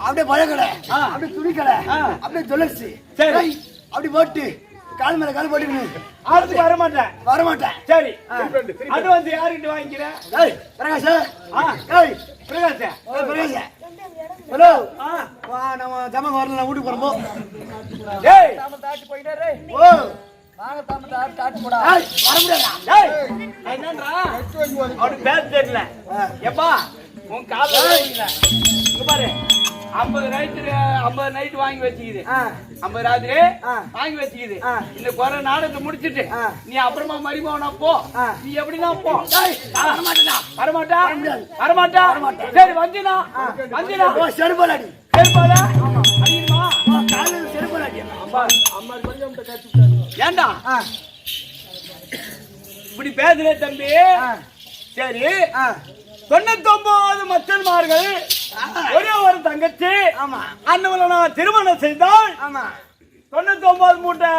அப்படியே பழக்கடை, அப்படியே துணிக்கடை, அப்படியே ஜுவல்லர்ஸ், அப்படி போட்டு கால் மேல கால் போட்டுக்கணும். ஆத்துக்கு வரமாட்டேன். சரி, அட்வான்ஸ் யார்கிட்ட வாங்கிக்கிறேன்? பிரகாஷ், ஹலோ, நம்ம ஜமங்க வரல, நான் வீட்டுக்கு போறோம். தெரியல எப்பா உன் கால பாரு 50 நைட் வாங்கி வச்சுக்குது, 50 ராத்திரி வாங்கி வச்சுக்குது. இந்த குறை நாடகத்தை முடிச்சுட்டு நீ அப்புறமா மரிமாவனா போ. நீ எப்படின்னா போ. வரமாட்டா. சரி வந்தினா செருப்பாடி அடிக்குமா காலையில் செருப்பாடி. ஏண்டா இப்படி பேசுறே தம்பி? சரி, 99 மச்சன்மார்கள் ஒரே ஒரு தங்கச்சி. அண்ணவளை நான் திருமணம் செய்தால் 99 மூட்டை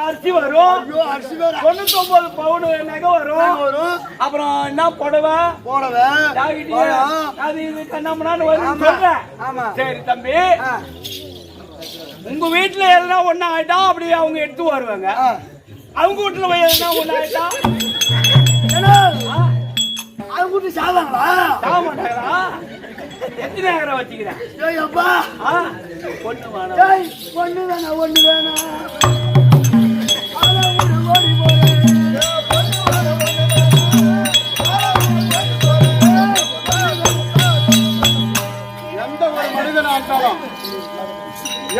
அரிசி வரும், 99 பவுன் நகை வரும். அப்புறம் என்ன புடவை அது இது கண்ணாமண்ணான்னு வரும் சொல்றேன். சரி தம்பி, உங்க வீட்டுல எதுனா ஒண்ணு ஆயிட்டா அப்படி அவங்க எடுத்து வருவாங்க. அவங்க வீட்டுல எதுனா ஒண்ணு ஆயிட்டா அவங்க வீட்டு சாவாங்களா? சாக மாட்டாங்களா? எத்தனை ஏக்கரை வச்சுக்கிறேன்? பொண்ணு வேணாம், ஒண்ணு வேணாம்.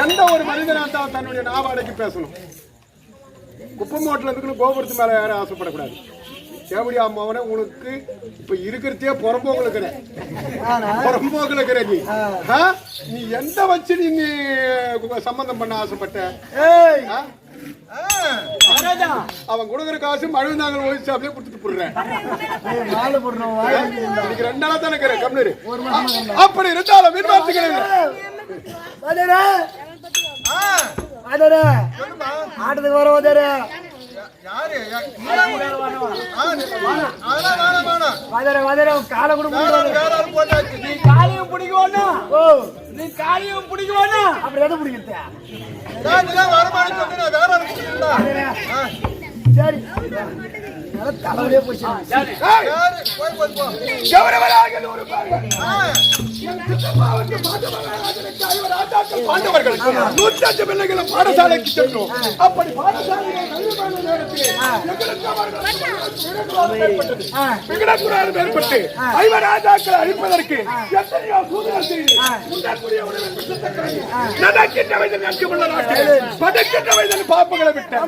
எந்த ஒரு மனிதனாத்தான் தன்னுடைய நாவாடைக்கு பேசணும். குப்பை மோட்டில் இருந்து கோபுரத்து மேல யாரும் ஆசைப்படக்கூடாது. தேவடியா அம்மாவனே, உனக்கு இப்ப இருக்கிறதே புறம்போக்குல நீ எந்த வச்சு நீ சம்பந்தம் பண்ண ஆசைப்பட்ட? அவன் கொடுக்குற காசு மழுந்தாங்க ஒழிச்சு அப்படியே கொடுத்துட்டு போடுறேன். இன்னைக்கு 2 நாளா தான் இருக்கிறேன் கம்னரு. அப்படி இருந்தாலும் விரும்பாத்துக்கிறேன். ஆட்டத்துக்கு வர காலை காலையும் பிடிக்குவானா? நீ காலையும் பிடிக்குவானா? அப்படி எதை பிடிக்கிறது? சரி, தலைவரே போச்சு. பாடசாலைக்கு சென்றோம். அப்படி ஏற்பட்டு 5 ராஜாக்களை அழிப்பதற்கு எத்தனையோ சூழ்நிலை செய்து நடக்கின்ற வயதில் நட்சமுள்ள நாட்டில் பதக்கின்ற வயதில் பாப்புகளை விட்டேன்.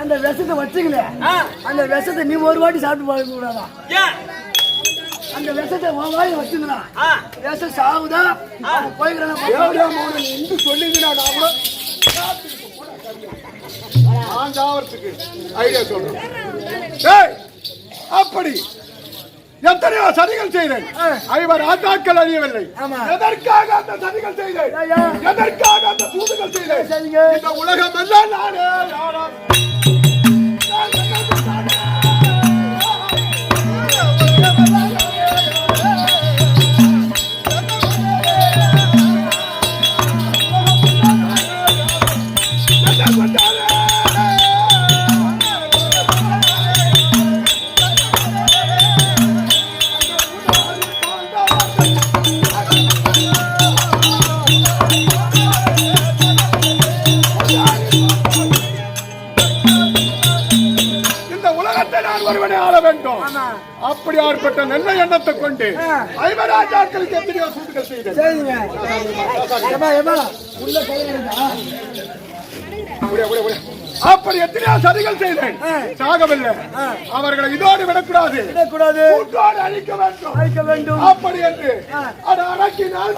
அந்த விஷத்தை வச்சுக்கல, அந்த விஷத்தை நீ ஒரு வாட்டி சாப்பிட்டு பார்க்க கூடாதா? அந்த விஷத்தை வாங்கி வச்சுங்களா? விஷம் சாவுதா போய்கிறான் சொல்லிங்கன்னா நான் சாவறதுக்கு ஐடியா சொல்றேன். அப்படி எத்தனையோ சதிகள் செய்தேன். 5 ராஜாக்கள் அழியவில்லை. எதற்காக அந்த சதிகள் செய்தேன்? எதற்காக அந்த சூதுகள் செய்தேன்? இந்த உலகம் எல்லாம் நானே அப்படி ஆற்பட்ட நல்ல எண்ணத்தை கொண்டு 5 ராஜாக்களுக்கு எத்தனையோ சூதுகள் செய்தேன். அப்படி எத்தனையோ சதிகள் செய்தேன். சாகவில்லை. அவர்களை இதோடு விடக்கூடாது, அழிக்க வேண்டும். அப்படி என்று அடக்கினால்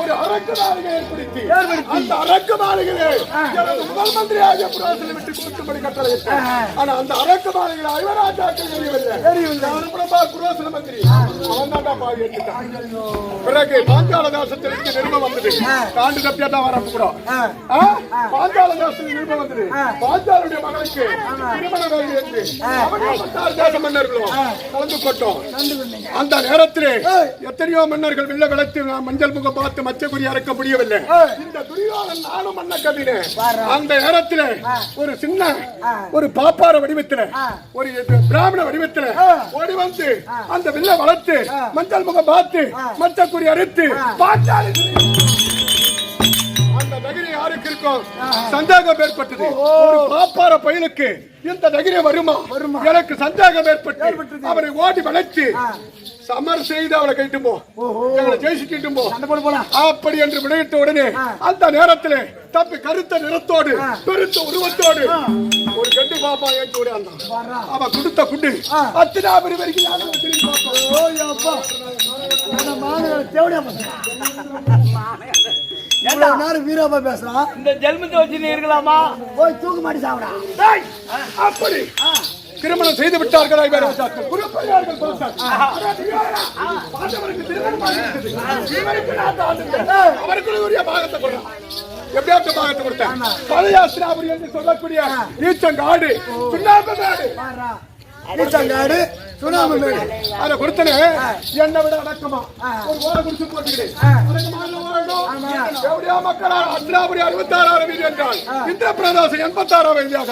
ஒரு அரக்கு மாளிகை ஏற்படுத்தி அந்த அரக்கு மாளிகையிலே எனது முதல் மந்திரியாக புரோசனை விட்டு கொடுக்கும்படி கட்டளையிட்டார். ஆனா அந்த அரக்கு மாளிகையில் ஐவராஜாக்கள் தெரியவில்லை. புரோசன மந்திரி அவன் தாண்டா பாவி எடுத்துட்டான். பிறகு பாஞ்சால தேசத்திலிருந்து நிருபம் வந்தது. காண்டு தப்பியா தான் வரப்போறோம். பாஞ்சால தேசத்தில் நிருபம் வந்தது. பாஞ்சாலுடைய மகளுக்கு திருமண வயது என்று தேச மன்னர்களும் கலந்து கொண்டோம். அந்த நேரத்திலே எத்தனையோ மன்னர்கள் வில்ல விளத்து மஞ்சள் முகம் பார்த்து மச்சக்குறி அறக்க முடியவில்லை. இந்த துரியோதனன் நானும் மன்ன கவினே. அந்த நேரத்திலே ஒரு சின்ன ஒரு பாப்பார வடிவத்தில் ஒரு பிராமண வடிவத்தில் ஓடி வந்து அந்த வில்ல வளர்த்து மஞ்சள் முகம் பார்த்து மச்சக்குறி அறுத்து பாஞ்சாலி அந்த நகரி யாருக்கு இருக்கும் சந்தேகம் ஏற்பட்டது. ஒரு பாப்பார பையனுக்கு இந்த நகரி வருமா எனக்கு சந்தேகம் ஏற்பட்டு அவரை ஓடி வளைத்து சமர் செய்து அவளை கைட்டு போ ஜெயிச்சுட்டு போ அப்படி என்று விளையிட்ட உடனே அந்த நேரத்தில் தப்பி கருத்த நிறத்தோடு பெருத்த உருவத்தோடு ஒரு கண்டு பாப்பா ஏற்று விடாந்தான். அவன் கொடுத்த குண்டு அத்தினாபுரி வரைக்கும் வீரப்பா பேசுறான். இந்த ஜென்மத்தை வச்சு இருக்கலாமா? போய் தூக்க மாட்டி சாப்பிடா. அப்படி திருமணம் செய்து விட்டார்கள். அவருக்கு உரிய பாகத்தை கொடுத்தான். எப்படியாச்சும் பாகத்தை கொடுத்தேன். பழையாஸ்திராபுரி என்று சொல்லக்கூடிய ஈச்சங்காடு சுண்ணாம்பு ஈச்சங்காடு சுண்ணாம்பு மேடு அதை கொடுத்தனே என்னை விட அடக்கமா ஒரு ஓலை குடிச்சு போட்டுக்கிறேன். எப்படியா மக்களா அஸ்திராபுரி 66ஆம் வீதி என்றால் இந்திர பிரதேசம் 86ஆம் வீதியாக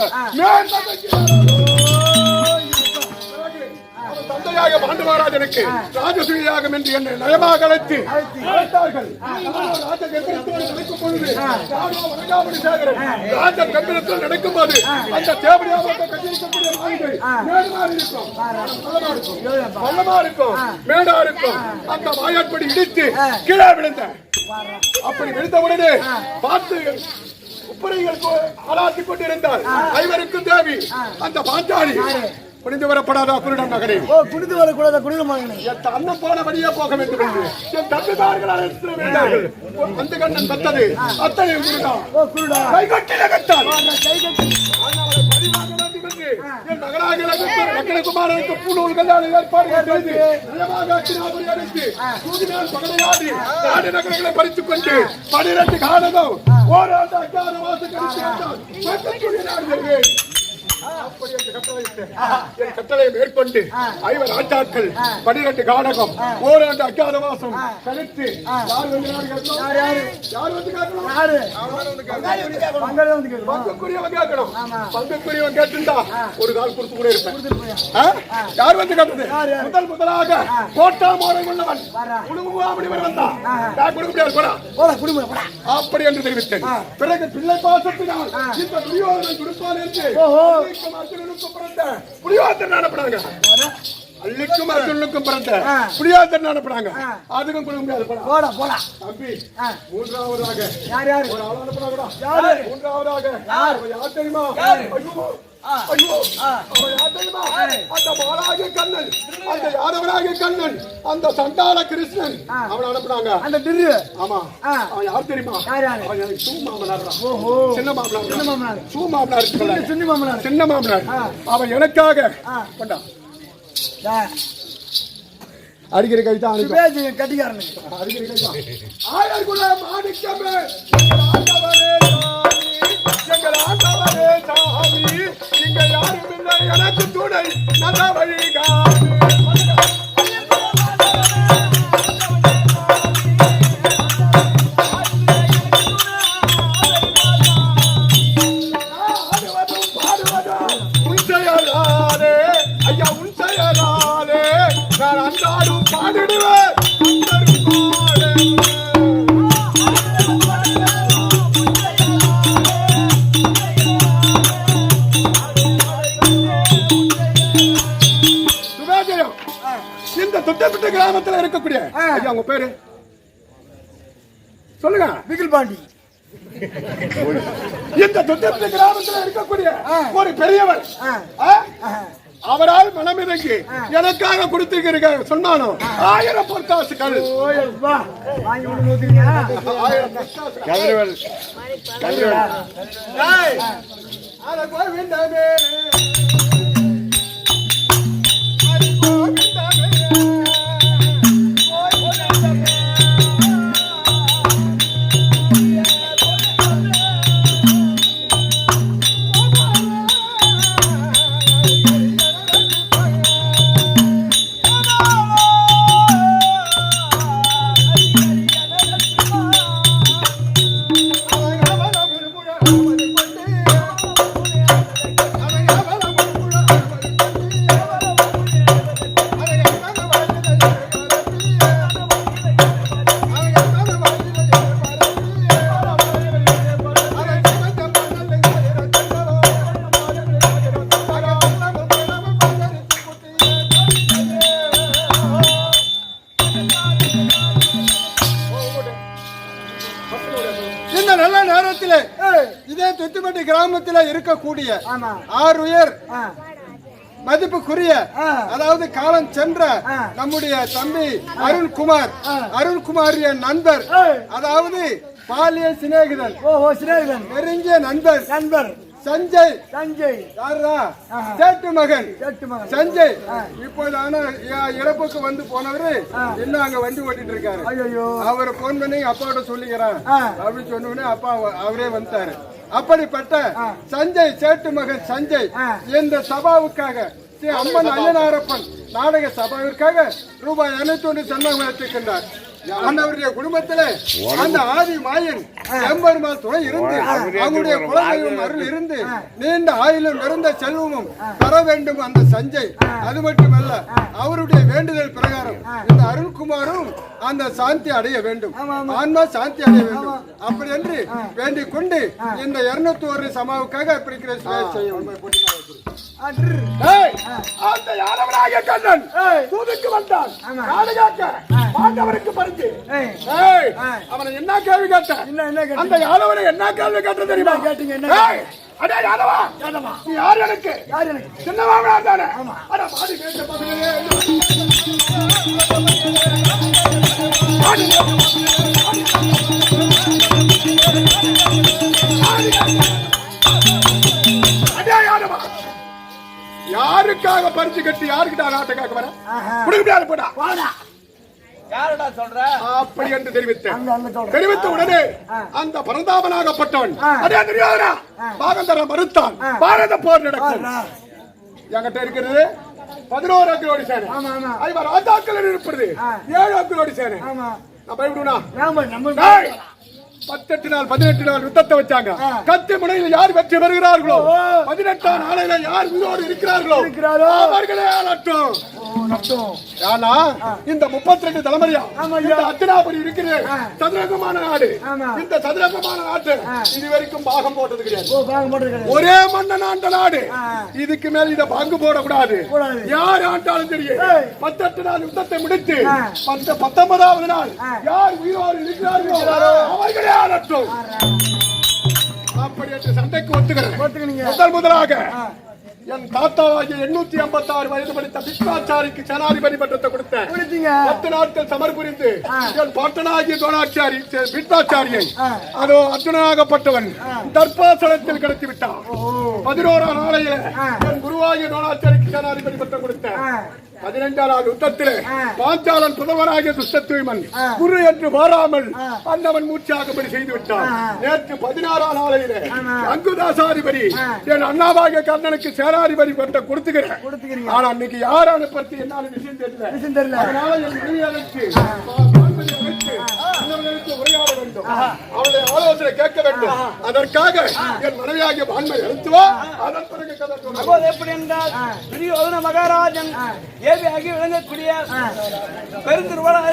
தந்தையாக பாண்டுமகாராஜனுக்கு ராஜசூயாக என்று என்னை நயமாக அழைத்து ராஜ கம்பீரத்தில் நடக்கும் போது அந்த பள்ளமா இருக்கும் மேடா இருக்கும் அந்த வாயாட்படி இடித்து கீழே விழுந்த. அப்படி விழுந்த உடனே பார்த்து உப்பரைகள் ஆளாத்திக் கொண்டிருந்தார். ஐவருக்கும் தேவி அந்த பாஞ்சாலி புனிந்து வரப்படாதா குருடன் மகனே. புனிந்து வரக்கூடாத குருடன் மகனே. என் அண்ணன் போன வழியே போக வேண்டும் என்று என் தம்பிதார்கள் அழைத்து வேண்டார்கள். அந்த கண்ணன் தத்தது அத்தனை குருடா கை கட்டி நகர்த்தார். என் மகனாக குமாரனுக்கு பூணூல் கல்யாணம் ஏற்பாடு செய்து பகலையாடி நாடு நகரங்களை பறித்துக் கொண்டு 12 காலகம் ஓராண்டு அஞ்சாறு மாசம் கழித்து அப்படி என்று கட்டளை மேற்கொண்டு ஐவர் ஆச்சாக்கள் 12 காடகம் ஓராண்டு அஞ்சாறு மாசம் கழித்து பங்குக்குரியவன் கேட்டிருந்தா ஒரு கால் கொடுத்து கூட இருப்பேன். யார் வந்து கேட்டது? முதலாக கோட்டா மோரை உள்ளவன் முழுமுகாமணிவர் வந்தான். அப்படி என்று தெரிவித்தேன். பிறகு பிள்ளை பாசத்தினால் இந்த துரியோதனன் கொடுப்பான் என்று புலியாத்தர் நடப்படாங்க. அள்ளிக்கும் அர்ஜுனுக்கும் பிறந்த புலியாத்தர் நடப்படாங்க. அதுக்கும் கொடுக்க முடியாது. போடா போடா தம்பி. மூன்றாவதாக யார் ஒரு ஆளு அனுப்புறாங்கடா. யாரு மூன்றாவதாக யார் தெரியுமா? ஐயோ அவன் யார் தெரியுமா? அந்த மாலாகிய கண்ணன், அந்த யாதவனாகிய கண்ணன், அந்த சண்டாள கிருஷ்ணன் அவனை அனுப்புனாங்க. அந்த திரு ஆமா அவன் யார் தெரியுமா? அவன் எனக்கு சூ மாமனார். ஓஹோ சின்ன மாமனார். சூ மாமனார் சின்ன மாமனார். அவன் எனக்காக கொண்டா அடிக்கிற கைதான் கட்டிக்காரன் அடிக்கிற கைதான். ஆயர்குல மாணிக்கமே எங்கள் ஆண்டவரே சாமி, இங்க யாரும் இல்லை எனக்கு துணை நல்ல வழிகாட்டு. உன் செயலாலே ஐயா உன் செயலாலே நான் அன்றாடும் பாடிடுவேன். இந்த தொட்டப்பட்ட கிராமத்தில் இருக்கக்கூடிய ஐயா உங்க பேரு சொல்லுங்க. பிகில் பாண்டி. இந்த தொட்டப்பட்ட கிராமத்தில் இருக்கக்கூடிய ஒரு பெரியவர் அவரால் மனமிறங்கி எனக்காக கொடுத்திருக்கிற சொன்னானோ 1000 பொற்காசுகள். 1000 பொற்காசுகள். அட கோவிந்தமே இந்த நல்ல நேரத்தில் இதே துத்துப்பட்டி கிராமத்தில் இருக்கக்கூடிய ஆறுயர் மதிப்புக்குரிய அதாவது காலம் சென்ற நம்முடைய தம்பி அருண்குமார் என் நண்பர், அதாவது பாலிய சிநேகிதன், நெருங்கிய நண்பர் சஞ்சய் யாரா சேட்டு மகன் சஞ்சய் இப்போதான இறப்புக்கு வந்து போனவரு இன்னும் அங்க வண்டி ஓட்டிட்டு இருக்காரு. அவரை போன் பண்ணி அப்பாவோட சொல்லிக்கிறான் அப்படின்னு சொன்ன அப்பா அவரே வந்துட்டாரு. அப்படிப்பட்ட சஞ்சய் சேட்டு மகன் சஞ்சய் இந்த சபாவுக்காக ஸ்ரீ அம்மன் ஐயனாரப்பன் நாடக சபாவிற்காக ரூபாய் 201 சென்மம் வைத்திருக்கின்றார். அவருடைய குடும்பத்திலே அந்த ஆதி மாயன் எம்பெருமாள் துணை இருந்து அவருடைய குலதெய்வம் அருள் இருந்து நீண்ட ஆயுளும் நிறைந்த செல்வமும் தர வேண்டும் அந்த சஞ்சய். அது மட்டுமல்ல அவருடைய வேண்டுதல் பிரகாரம் இந்த அருண்குமாரும் அந்த சாந்தி அடைய வேண்டும், ஆன்மா சாந்தி அடைய வேண்டும். அப்படி என்று வேண்டிக் கொண்டு இந்த 201 சமாவுக்காக பிடிக்கிற அந்த யாதவனாகிய கண்ணன் தூதுக்கு வந்தான் பாண்டவருக்கு பறித்து. அவனை என்ன கேள்வி கேட்ட? அந்த யாதவனை என்ன கேள்வி கேட்ட தெரியுமா? அடே யாதவா, நீ யார் எனக்கு? சின்ன மாமனார் தானே? அட பாதி கேட்ட பதவியே யாருக்காக பறிச்சு கட்டி யாருக்கிட்ட நாட்டுக்காக வர முடியாது போடா யாரடா சொல்ற? அப்படி என்று தெரிவித்த உடனே அந்த பரந்தாமனாகப்பட்டவன் அதே துரியோதனா பாகம் தர மறுத்தான். பாரத போர் நடக்கும். என்கிட்ட இருக்கிறது 11 அக்களோடி சேனை, 5 ராஜாக்கள் இருப்பது 7 அக்களோடி சேனை. நான் பயப்படுனா 18 நாள் 18 நாள் யுத்தத்தை வச்சாங்க. கத்தி முனையில் யார் வெற்றி பெறுகிறார்களோ 18ஆம் நாளையில யார் உயிரோடு இருக்கிறார்களோ அவர்களே நட்டம். ஆனா இந்த 32 தலைமுறையா இந்த அத்தினாபுரி இருக்கிறது சதுரகமான நாடு. இந்த சதுரகமான நாட்டு இதுவரைக்கும் பாகம் போட்டது கிடையாது. ஒரே மன்னன் ஆண்ட நாடு. இதுக்கு மேல இத பங்கு போடக்கூடாது. யார் ஆண்டாலும் தெரியும் 18 நாள் யுத்தத்தை முடித்து 19ஆவது நாள் யார் உயிரோடு இருக்கிறார்களோ அவர்களே நட்டம். அப்படி என்று சண்டைக்கு ஒத்துக்கிறேன். முதலாக என் தாத்தாவாகிய 856 வயது படித்த பித்ராச்சாரிக்கு சேனாதிபதி பட்டத்தை கொடுத்தேன். 10 நாட்கள் சமர் புரிந்து என் பாட்டனாகிய துரோணாச்சாரி பித்ராச்சாரியை அதோ அர்ஜுனனாகப்பட்டவன் தர்பாசனத்தில் கிடத்தி விட்டான். 11ஆம் நாளையில என் குருவாகிய துரோணாச்சாரிக்கு சேனாதிபதி பட்டம் கொடுத்தேன். 15ஆம் நாள் யுத்தத்திலே பாஞ்சாலன் புதல்வனாகிய துஷ்டத்யுமன் குரு என்று மாறாமல் அந்தவன் மூச்சாகும்படி செய்து விட்டான். நேற்று 16ஆம் நாளையிலே அங்குதாசாதிபதி என் அண்ணாவாகிய கர்ணனுக்கு சேனாதிபதி பட்டம் கொடுத்துக்கிறேன். ஆனா அன்னைக்கு யார் அனுப்பி என்னால விஷயம் தெரியல. அதனால என் உரிமையாளருக்கு உரையாட வேண்டும், அவருடைய ஆலோசனை கேட்க வேண்டும். அதற்காக என் மனைவியாகிய வான்மை எழுத்துவா. அதன் பிறகு கதை எப்படி என்றால் துரியோதன மகாராஜன் ஏவியாகி விளங்கக்கூடிய பெருந்திருவளம்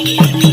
Hey!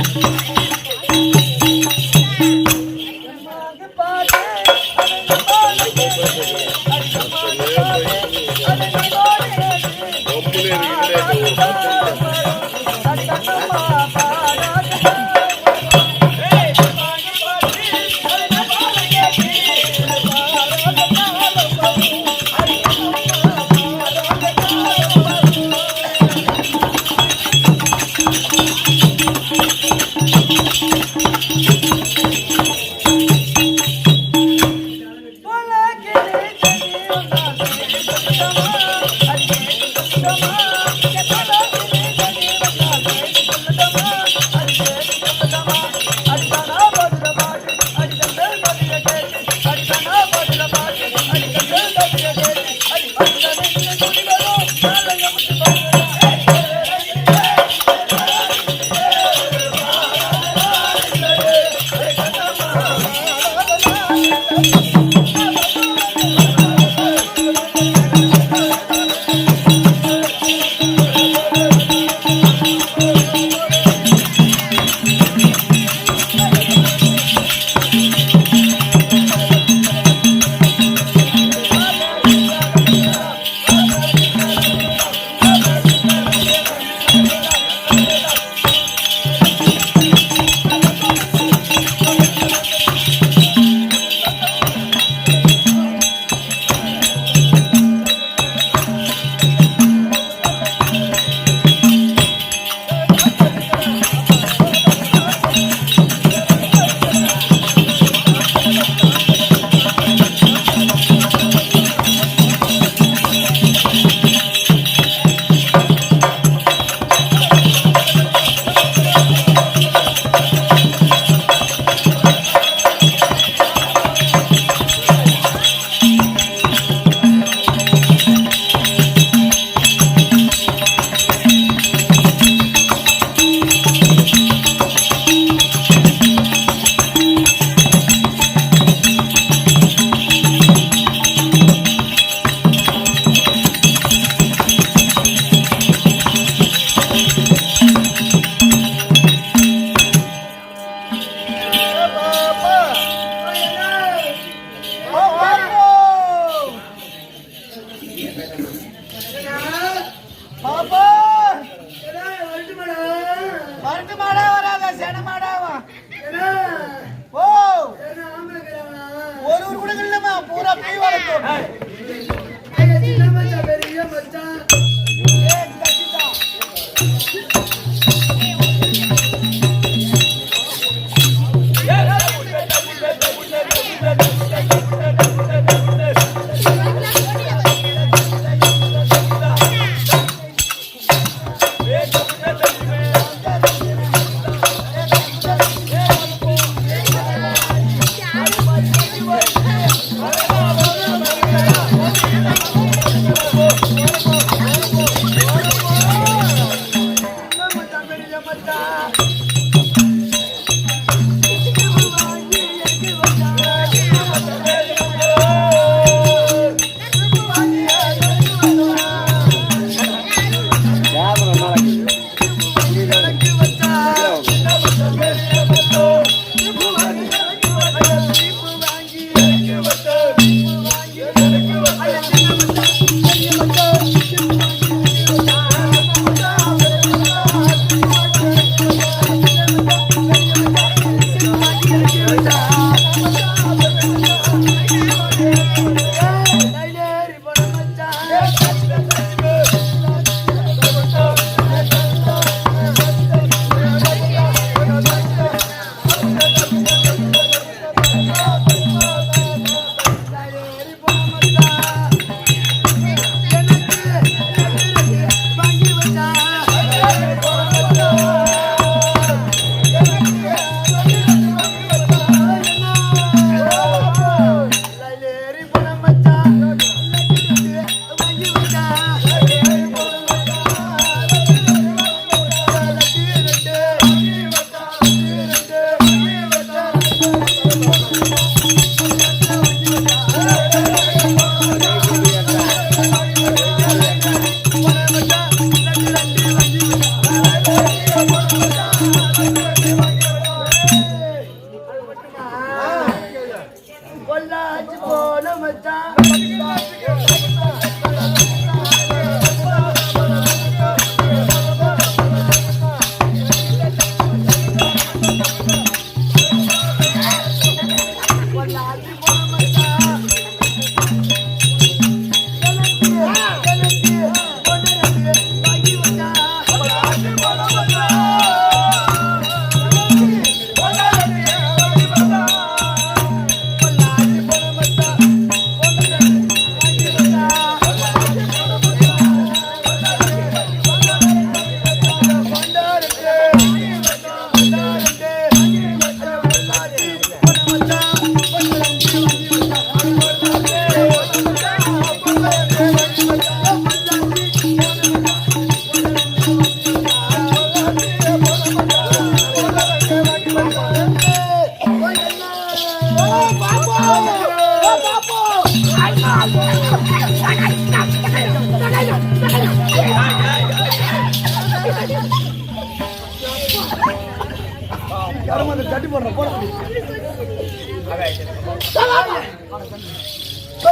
கருமத்தை தட்டி போடுற போட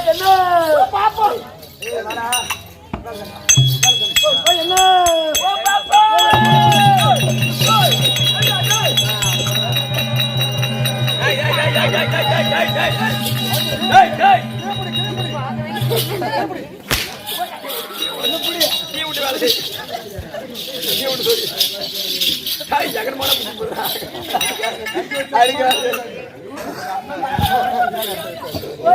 என்ன பாப்போம் என்ன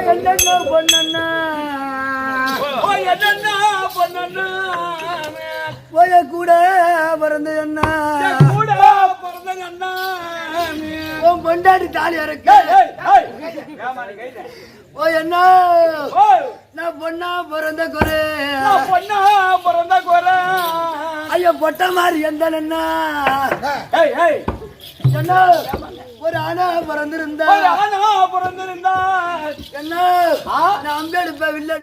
என்னென்ன பொண்ணா போய கூட பிறந்த அண்ணா உன் பொண்டாடி தாலி இறக்க ஓ என்ன நான் பொண்ணா பிறந்த குறை ஐயோ பொட்ட மாதிரி எந்த என்ன ஒரு ஆனா பிறந்திருந்தா என்ன நான் அம்பேடுப்ப வில்ல